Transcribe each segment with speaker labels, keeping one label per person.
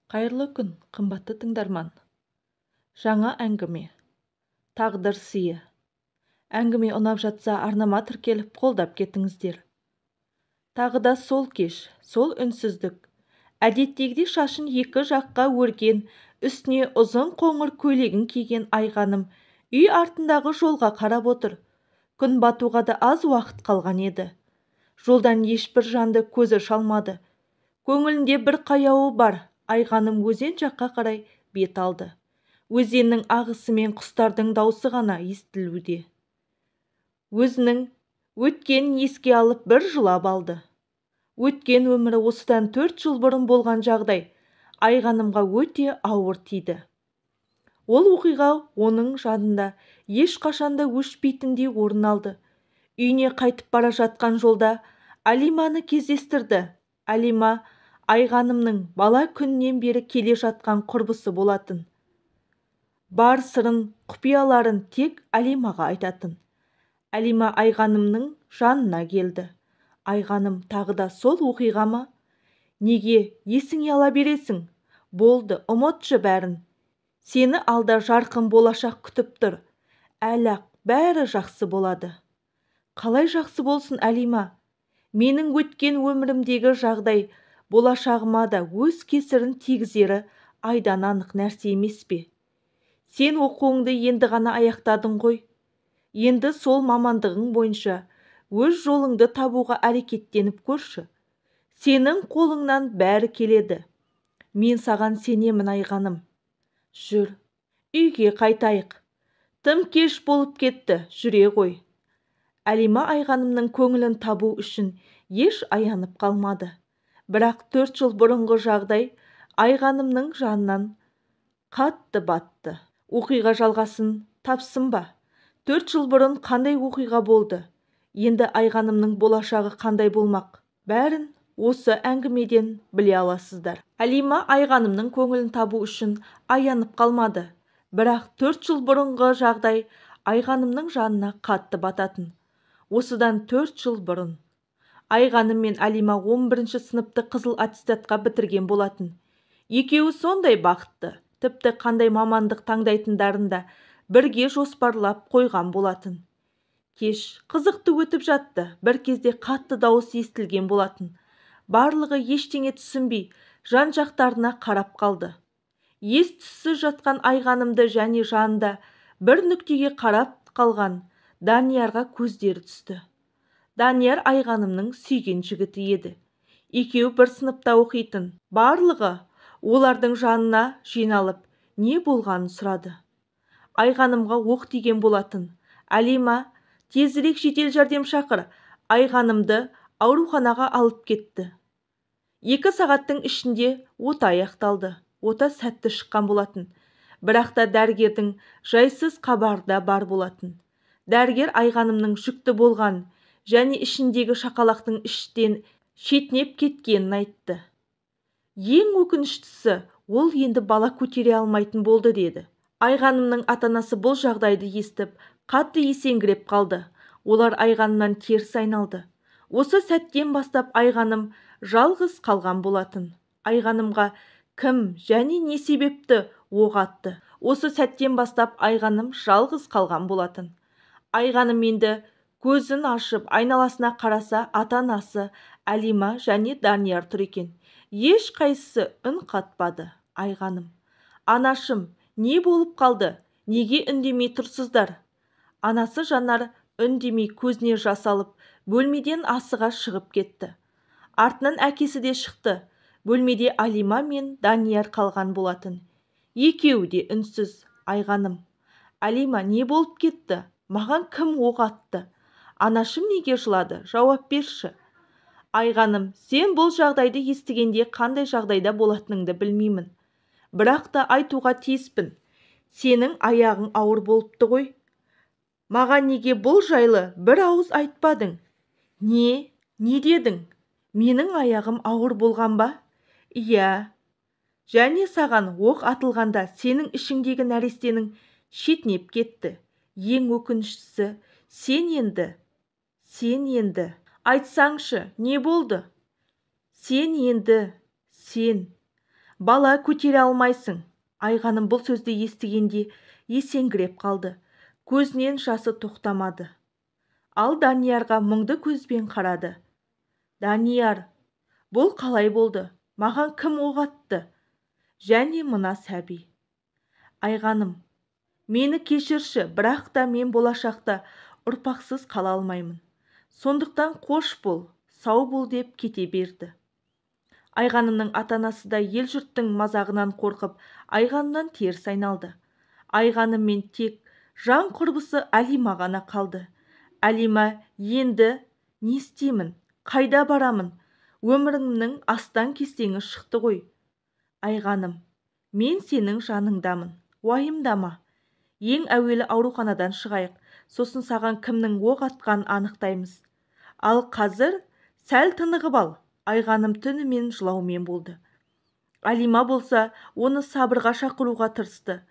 Speaker 1: Қайырлы күн, қымбатты тыңдарман. Жаңа әңгіме. Тағдыр сыйы. Әңгіме ұнап жатса, арнама тіркеліп қолдап кетіңіздер. Тағы да сол кеш, сол үнсіздік. Әдеттегідей шашын екі жаққа өрген, үстіне ұзын қоңыр көйлегін киген Айғаным үй артындағы жолға қарап отыр. Күн батуға да аз уақыт қалған еді. Жолдан ешбір жанды көзі шалмады. Көңілінде бір қаяуы бар. Айғаным өзен жаққа қарай бет алды. Өзеннің ағысы мен құстардың даусы ғана естілуде. Өзінің өткенін еске алып бір жылап алды. Өткен өмірі осыдан 4 жыл бұрын болған жағдай Айғанымға өте ауыр тиді. Ол оқиға оның жадында ешқашанда өшпейтіндей орын алды. Үйіне қайтып бара жатқан жолда Алиманы кездестірді. Алима Айғанымның бала күннен бері келе жатқан құрбысы болатын. Бар сырын, құпияларын тек Алимаға айтатын. Алима Айғанымның жанына келді. Айғаным тағы да сол оқиға ма? Неге есіңе ала бересің? Болды, ұмытшы бәрін. Сені алда жарқын болашақ күтіп тұр. Әлі-ақ бәрі жақсы болады. Қалай жақсы болсын, Алима? Менің өткен өмірімдегі жағдай болашағыма да өз кесірін тигізері айдан анық нәрсе емес пе? Сен оқуыңды енді ғана аяқтадың ғой. Енді сол мамандығың бойынша өз жолыңды табуға әрекеттеніп көрші. Сенің қолыңнан бәрі келеді. Мен саған сенемін, Айғаным. Жүр, үйге қайтайық. Тым кеш болып кетті, жүре ғой. Алима Айғанымның көңілін табу үшін еш аянып қалмады. Бірақ 4 жыл бұрынғы жағдай Айғанымның жанынан қатты батты. Оқиға жалғасын тапсын ба? 4 жыл бұрын қандай оқиға болды? Енді Айғанымның болашағы қандай болмақ? Бәрін осы әңгімеден біле аласыздар. Алима Айғанымның көңілін табу үшін аянып қалмады. Бірақ 4 жыл бұрынғы жағдай Айғанымның жанына қатты бататын. Осыдан 4 жыл бұрын Айғаным мен Алима 11-ші сыныпты қызыл аттестатқа бітірген болатын. Екеуі сондай бақытты, тіпті қандай мамандық таңдайтындарын да бірге жоспарлап қойған болатын. Кеш қызықты өтіп жатты. Bir кезде қатты дауыс естілген болатын. Барлығы ештеңе түсінбей, жан-жақтарына қарап қалды. Ес-түссіз жатқан Айғанымды және жанында бір нүктеге қарап қалған Даниярға көздері түсті. Данияр Айғанымның сүйген жігіті еді. Екеуі бір сыныпта оқитын. Барлығы олардың жанына жиналып, не болғанын сұрады. Айғанымға оқ тиген болатын. Алима, тезірек жедел жәрдем шақыр. Айғанымды ауруханаға алып кетті. 2 сағаттың ішінде ота аяқталды. Ота сәтті шыққан болатын. Бірақ та дәрігердің жайсыз хабары да бар болатын. Дәрігер Айғанымның жүкті болған және ішіндегі шақалақтың іштен шетінеп кеткенін айтты. Ең өкініштісі, ол енді бала көтере алмайтын болды деді. Айғанымның ата-анасы бұл жағдайды естіп, қатты есеңгіреп қалды. Олар Айғанымнан теріс айналды. Осы сәттен бастап Айғаным жалғыз қалған болатын. Айғанымға кім және не себепті оқ атты? Осы сәттен бастап Айғаным жалғыз қалған болатын. Айғаным енді көзін ашып айналасына қараса, ата-анасы Алима және Данияр тұр екен. Еш қайсысы үн қатпады. Айғаным, анашым, не болып қалды? Неге үндемей тұрсыздар? Анасы Жанар үндемей көзіне жас алып, бөлмеден асыға шығып кетті. Артынан әкесі де шықты. Бөлмеде Алима мен Данияр қалған болатын. Екеуі де үнсіз. Айғаным, Алима, не болып кетті? Маған кім оқ атты? Анашым неге жылады? Жауап берші. Айғаным, сен бұл жағдайды естігенде қандай жағдайда болатыныңды білмеймін. Бірақ та айтуға тиіспін. Сенің аяғың ауыр болыпты ғой. Маған неге бұл жайлы бір ауыз айтпадың? Не дедің? Менің аяғым ауыр болған ба? Иә. Және саған оқ атылғанда сенің ішіңдегі нәрестенің шетінеп кетті. Ең өкініштісі, сен енді айтсаңшы, не болды? Сен Бала, көтере алмайсың. Айғаным бұл сөзді естігенде есеңгіреп қалды. Көзінен жасы тоқтамады. Ал Даниярға мұңды көзбен қарады. Данияр, бұл қалай болды? Маған кім оқ атты? Және мына сәби. Айғаным, мені кешірші, бірақ та мен болашақта ұрпақсыз қала алмаймын. Сондықтан қош бол, сау бол деп кете берді. Айғанымның ата-анасы да ел-жұрттың мазағынан қорқып, Айғанымнан теріс айналды. Айғаныммен тек жан құрбысы Әлима ғана қалды. Әлима, енді не істеймін? Қайда барамын? Өмірімнің астан кестеңі шықты ғой. Айғаным, мен сенің жаныңдамын, уайымдама. Ең әуелі ауруханадан шығайық, сосын саған кімнің оқ атқанын анықтаймыз. Ал қазір сәл тынығып ал. Айғаным түнімен жылаумен болды. Әлима болса, оны сабырға шақыруға тырысты.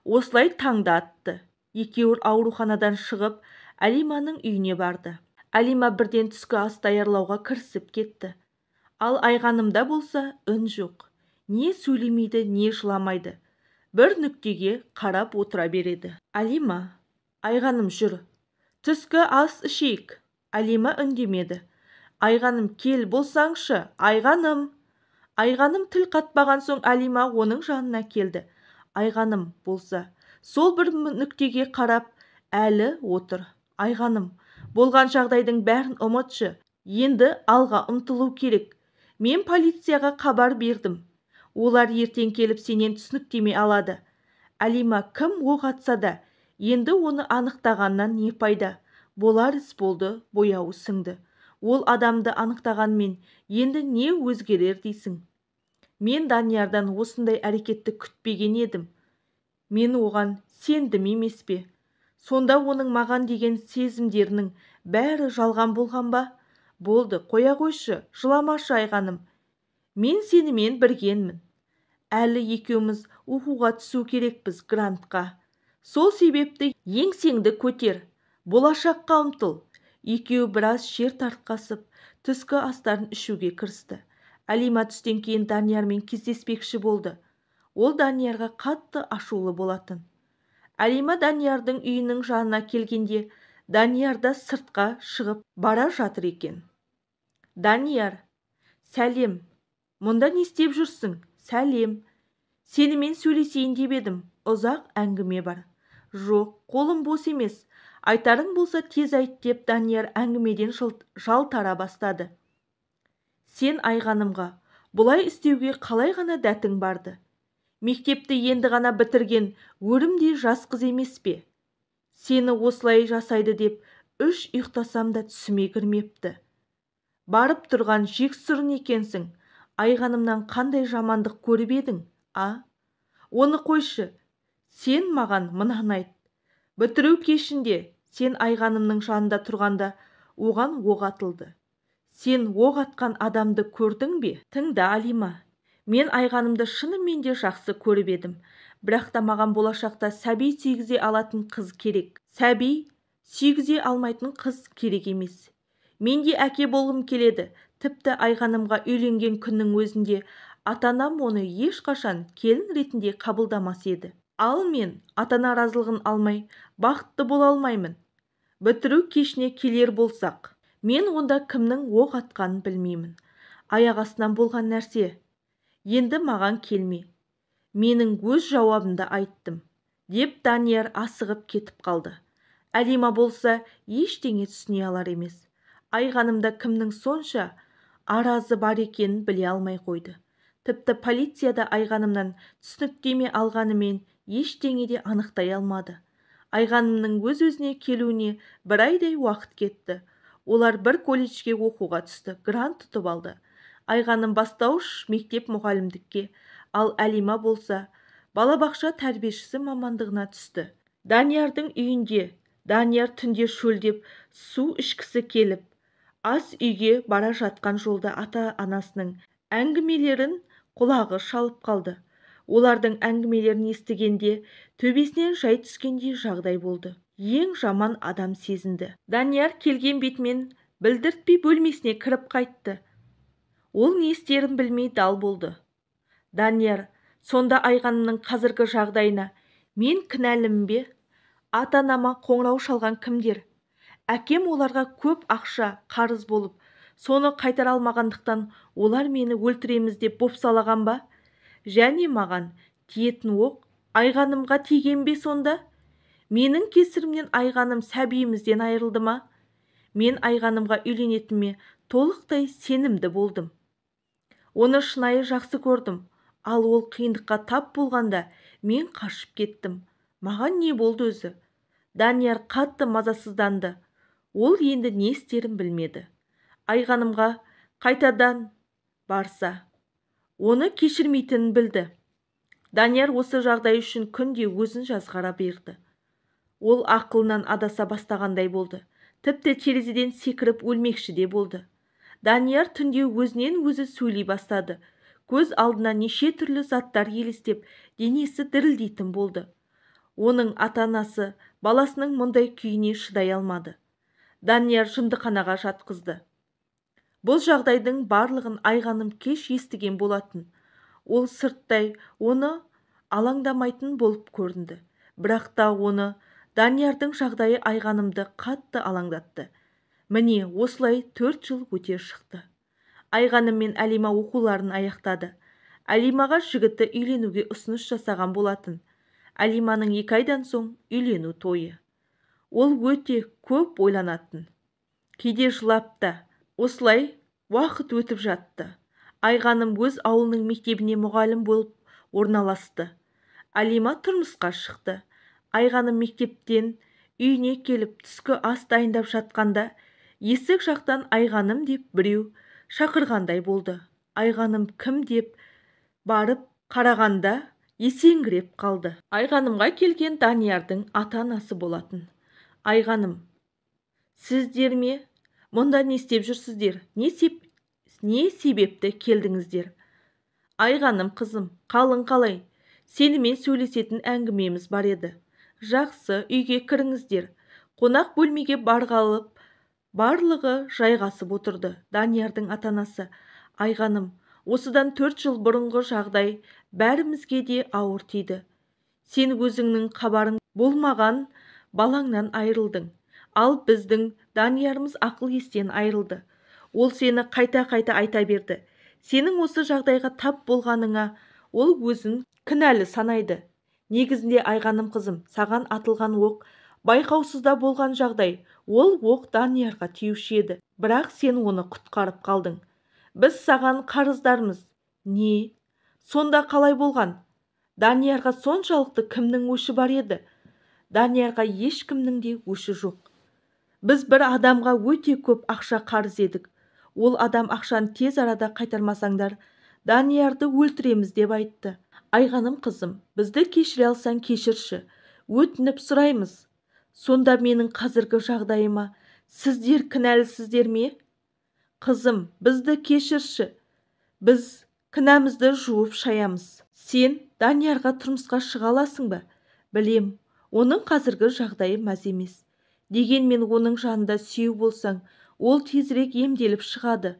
Speaker 1: Осылай таңда атты. Екеуі ауруханадан шығып, Әлиманың үйіне барды. Әлима бірден түскі ас даярлауға кірісіп кетті. Ал Айғанымда болса үн жоқ. Не сөйлемейді, не жыламайды. Бір нүктеге қарап отыра береді. Әлима, Айғаным жүр. Түскі ас ішейік. Әлима үндемеді. Айғаным, кел болсаңшы, Айғаным. Айғаным тіл қатпаған соң Әлима оның жанына келді. Айғаным болса, сол бір нүктеге қарап әлі отыр. Айғаным, болған жағдайдың бәрін ұмытшы. Енді алға ұмтылу керек. Мен полицияға хабар бердім. Олар ертең келіп сенен түсініктеме алады. Әлима кім оқ атса да, енді оны анықтағаннан не пайда? Болар іс болды, бояуы сіңді. Ол адамды анықтағанмен енді не өзгерер дейсің? Мен Даниярдан осындай әрекетті күтпеген едім. Мен оған сендім емес пе? Сонда оның маған деген сезімдерінің бәрі жалған болған ба? Болды, қоя қойшы, жыламашы Айғаным. Мен сенімен біргенмін. Әлі екеуміз оқуға түсу керекпіз грантқа. Сол себепті еңсеңді көтер, болашаққа ұмтыл. Екеуі біраз жер тарқасып, түскі астарын ішуге кірісті. Әлима түстен кейін Даниярмен кездеспекші болды. Ол Даниярға қатты ашулы болатын. Әлима Даниярдың үйінің жанына келгенде, Данияр да сыртқа шығып бара жатыр екен. Данияр, сәлем. Мұнда не істеп жүрсің? Сәлем. Сенімен сөйлесейін деп едім. Ұзақ әңгіме бар. Жоқ, қолым бос емес. Айтарың болса тез айт деп Данияр әңгімеден жалтара бастады. Сен Айғанымға бұлай істеуге қалай ғана дәтің барды? Мектепті енді ғана бітірген өрімдей жас қыз емес пе? Сені осылай жасайды деп үш ұйықтасам да түсіме кірмепті. Барып тұрған жексұрын екенсің. Айғанымнан қандай жамандық көріп едің? Оны қойшы. Сен маған мынаны айт. Бітіру кешінде сен Айғанымның жанында тұрғанда оған оқ атылды. Сен оқ атқан адамды көрдің бе? Тыңда, Әлима. Мен Айғанымды шынымен де жақсы көріп едім. Бірақ та маған болашақта сәби сүйгізе алатын қыз керек. Сәби сүйгізе алмайтын қыз керек емес. Мен де әке болғым келеді. Тіпті Айғанымға үйленген күннің өзінде ата-анам оны ешқашан келін ретінде қабылдамас еді. Ал мен ата-ана разылығын алмай бақытты бола алмаймын. Бітіру кешіне келер болсақ, мен онда кімнің оқ атқанын білмеймін. Аяқ астынан болған нәрсе. Енді маған келме. Менің өз жауабымды айттым, деп Данияр асығып кетіп қалды. Әлима болса ештеңе түсіне алар емес. Айғанымда кімнің сонша аразы бар екенін біле алмай қойды. Тіпті полицияда Айғанымнан түсініктеме алғанымен ештеңе де анықтай алмады. Айғанымның өз-өзіне келуіне бір айдай уақыт кетті. Олар бір колледжге оқуға түсті, грант тұтып алды. Айғаным бастауыш мектеп мұғалімдікке, ал Әлима болса балабақша тәрбиешісі мамандығына түсті. Даниярдың үйінде Данияр түнде шөлдеп су ішкісі келіп, ас үйге бара жатқан жолда ата-анасының әңгімелерін құлағы шалып қалды. Олардың әңгімелерін естігенде төбесінен жай түскендей жағдай болды. Ең жаман адам сезінді. Данияр келген бетімен білдіртпей бөлмесіне кіріп қайтты. Ол не істерін білмей дал болды. Данияр, сонда Айғанымның қазіргі жағдайына мен кінәлімін бе? Ата-анама қоңырау шалған кімдер? Әкем оларға көп ақша қарыз болып, соны қайтара алмағандықтан олар мені өлтіреміз деп бопсалаған ба? Және маған тиетін оқ Айғанымға тиген бе сонда? Менің кесірімнен Айғаным сәбиімізден айырылды ма? Мен Айғанымға үйленетіме толықтай сенімді болдым. Оны шынайы жақсы көрдім, ал ол қиындыққа тап болғанда мен қашып кеттім. Маған не болды өзі? Данияр қатты мазасызданды. Ол енді не істерін білмеді. Айғанымға қайтадан барса, оны кешірмейтінін білді. Данияр осы жағдай үшін күнде өзін жазғара берді. Ол ақылынан адаса бастағандай болды. Тіпті терезеден секіріп өлмекші де болды. Данияр түнде өзінен өзі сөйлей бастады. Көз алдына неше түрлі заттар елестеп, денесі дірілдейтін болды. Оның ата-анасы баласының мұндай күйіне шыдай алмады. Данияр жындыханаға жатқызды. Бұл жағдайдың барлығын Айғаным кеш естіген болатын. Ол сырттай оны алаңдамайтын болып көрінді. Бірақ та оны Даниярдың жағдайы Айғанымды қатты алаңдатты. Міне, осылай 4 жыл өте шықты. Айғаным мен Әлима оқуларын аяқтады. Әлимаға жігіті үйленуге ұсыныс жасаған болатын. Әлиманың 2 айдан соң үйлену тойы. Ол өте көп ойланатын. Кейде жылап та. Осылай уақыт өтіп жатты. Айғаным өз ауылының мектебіне мұғалім болып орналасты. Әлима тұрмысқа шықты. Айғаным мектептен үйіне келіп түскі ас дайындап жатқанда, есік жақтан Айғаным деп біреу шақырғандай болды. Айғаным кім деп барып қарағанда есеңгіреп қалды. Айғанымға келген Даниярдың ата-анасы болатын. Айғаным, сіздер ме? Мұнда не істеп жүрсіздер? Не себепті келдіңіздер? Айғаным, қызым, қалың қалай? Сенімен сөйлесетін әңгімеміз бар еді. Жақсы, үйге кіріңіздер. Қонақ бөлмеге барғалып, барлығы жайғасып отырды. Даниярдың ата-анасы, Айғаным, осыдан 4 жыл бұрынғы жағдай бәрімізге де ауыр тиді. Сен өзіңнің хабарың болмаған балаңнан айырылдың. Ал біздің Даниярымыз ақыл естен айырылды. Ол сені қайта-қайта айта берді. Сенің осы жағдайға тап болғаныңа ол өзін кінәлі санайды. Негізінде Айғаным, қызым, саған атылған оқ байқаусызда болған жағдай. Ол оқ Даниярға тиюші еді. Бірақ сен оны құтқарып қалдың. Біз саған қарыздармыз. Не? Сонда қалай болған? Даниярға соншалықты кімнің өші бар еді? Даниярға ешкімнің де өші жоқ. Біз бір адамға өте көп ақша қарыз едік. Ол адам ақшаны тез арада қайтармасаңдар, Даниярды өлтіреміз деп айтты. Айғаным, қызым, бізді кешіре алсаң кешірші. Өтініп сұраймыз. Сонда менің қазіргі жағдайыма сіздер кінәлісіздер ме? Қызым, бізді кешірші. Біз кінәмізді жуып шаямыз. Сен Даниярға тұрмысқа шыға аласың ба? Білем, оның қазіргі жағдайы мәз емес. Дегенмен оның жанында сүйеу болсаң, ол тезірек емделіп шығады.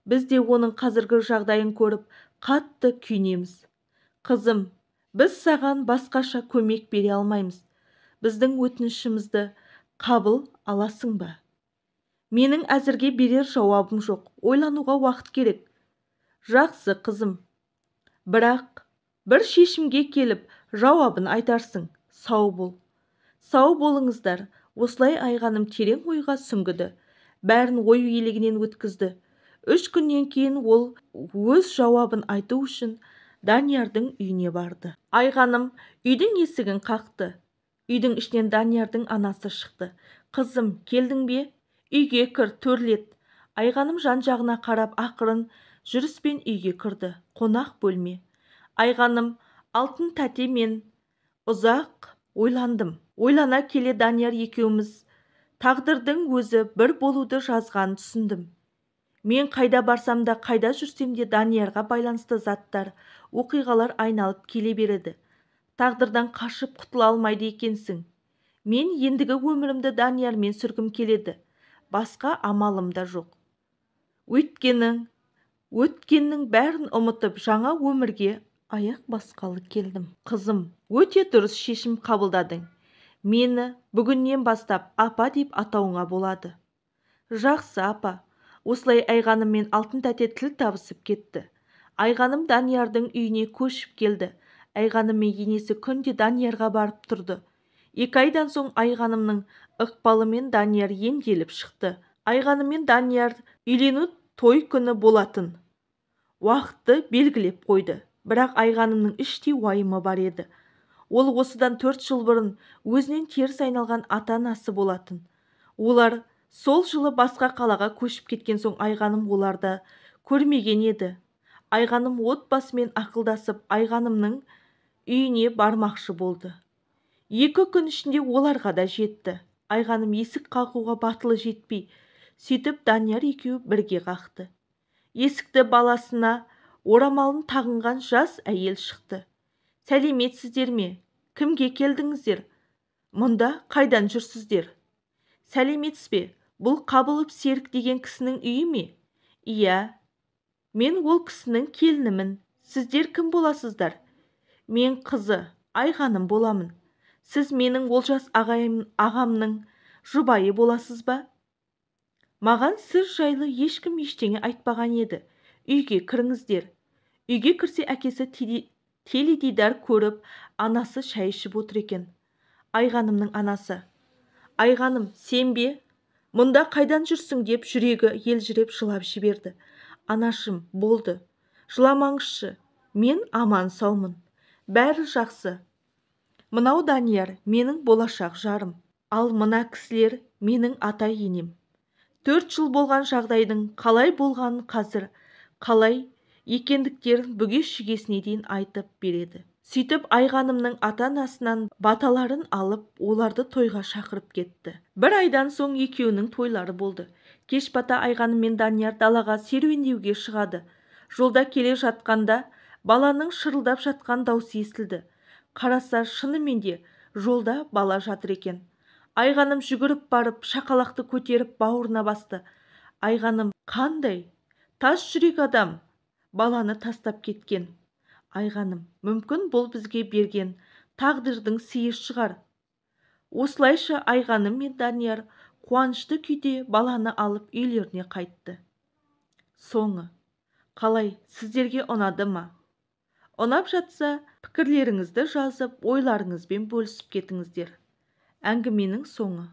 Speaker 1: Біз де оның қазіргі жағдайын көріп, қатты күйінеміз. Қызым, біз саған басқаша көмек бере алмаймыз. Біздің өтінішімізді қабыл аласың ба? Менің әзірге берер жауабым жоқ. Ойлануға уақыт керек. Жақсы, қызым. Бірақ бір шешімге келіп, жауабын айтарсың. Сау бол. Сау болыңыздар. Осылай Айғаным терең ойға сүңгіді. Бәрін ой елегінен өткізді. 3 күннен кейін ол өз жауабын айту үшін Даниярдың үйіне барды. Айғаным үйдің есігін қақты. Үйдің ішінен Даниярдың анасы шықты. Қызым, келдің бе? Үйге кір, төрлет. Айғаным жан-жағына қарап ақырын жүріспен үйге кірді. Қонақ бөлме. Айғаным, алтын тәте, мен ұзақ ойландым. Ойлана келе Данияр екеуміз тағдырдың өзі бір болуды жазғанын түсіндім. Мен қайда барсам да, қайда жүрсем де Даниярға байланысты заттар, оқиғалар айналып келе береді. Тағдырдан қашып құтыла алмайды екенсің. Мен ендігі өмірімді Даниярмен сүргім келеді. Басқа амалым да жоқ. Өйткені Өткеннің бәрін ұмытып жаңа өмірге аяқ басқалы келдім. Қызым, өте дұрыс шешім қабылдадың. Мені бүгіннен бастап апа деп атауыңа болады. Жақсы апа. Осылай Айғаным мен Алтын тәте тіл табысып кетті. Айғаным Даниярдың үйіне көшіп келді. Айғаным мен енесі күнде Даниярға барып тұрды. 2 айдан соң Айғанымның ықпалымен Данияр емделіп шықты. Айғаным мен Данияр үйлену той күні болатын уақытты белгілеп қойды. Бірақ Айғанымның іштей уайымы бар еді. Ол осыдан 4 жыл бұрын өзінен теріс айналған ата-анасы болатын. Олар сол жылы басқа қалаға көшіп кеткен соң Айғаным оларды көрмеген еді. Айғаным отбасымен ақылдасып Айғанымның үйіне бармақшы болды. 2 күн ішінде оларға да жетті. Айғаным есік қақуға батылы жетпей, сөйтіп Данияр екеуі бірге қақты. Есікті баласына орамалын тағынған жас әйел шықты. Сәлеметсіздер ме? Кімге келдіңіздер? Мұнда қайдан жүрсіздер? Сәлеметсіз бе? Бұл Қабылов Серік деген кісінің үйі ме? Иә, мен ол кісінің келінімін. Сіздер кім боласыздар? Мен қызы Айғаным боламын. Сіз менің Олжас ағамның жұбайы боласыз ба? Маған сіз жайлы ешкім ештеңе айтпаған еді. Үйге кіріңіздер. Үйге кірсе әкесі теледидар көріп, анасы шай ішіп отыр екен. Айғанымның анасы: Айғаным, сен бе? Мұнда қайдан жүрсің деп жүрегі елжіреп жылап жіберді. Анашым, болды. Жыламаңызшы. Мен аман саумын. Бәрі жақсы. Мынау Данияр менің болашақ жарым. Ал мына кісілер менің ата-енем. 4 жыл болған жағдайдың қалай болғанын қазір қалай екендіктерін бүге-шігесіне дейін айтып береді. Сөйтіп Айғанымның ата-анасынан баталарын алып, оларды тойға шақырып кетті. 1 айдан соң екеуінің тойлары болды. Кеш бата Айғаным мен Данияр далаға серуендеуге шығады. Жолда келе жатқанда баланың шырылдап жатқан даусы естілді. Қараса, шынымен де жолда бала жатыр екен. Айғаным жүгіріп барып, шақалақты көтеріп бауырына басты. Айғаным: қандай тас жүрек адам баланы тастап кеткен. Айғаным: мүмкін бұл бізге берген тағдырдың сыйы шығар. Осылайша Айғаным мен Данияр қуанышты күйде баланы алып үйлеріне қайтты. Соңы қалай, сіздерге ұнады ма? Ұнап жатса, пікірлеріңізді жазып, ойларыңызбен бөлісіп кетіңіздер. Әңгіменің соңы.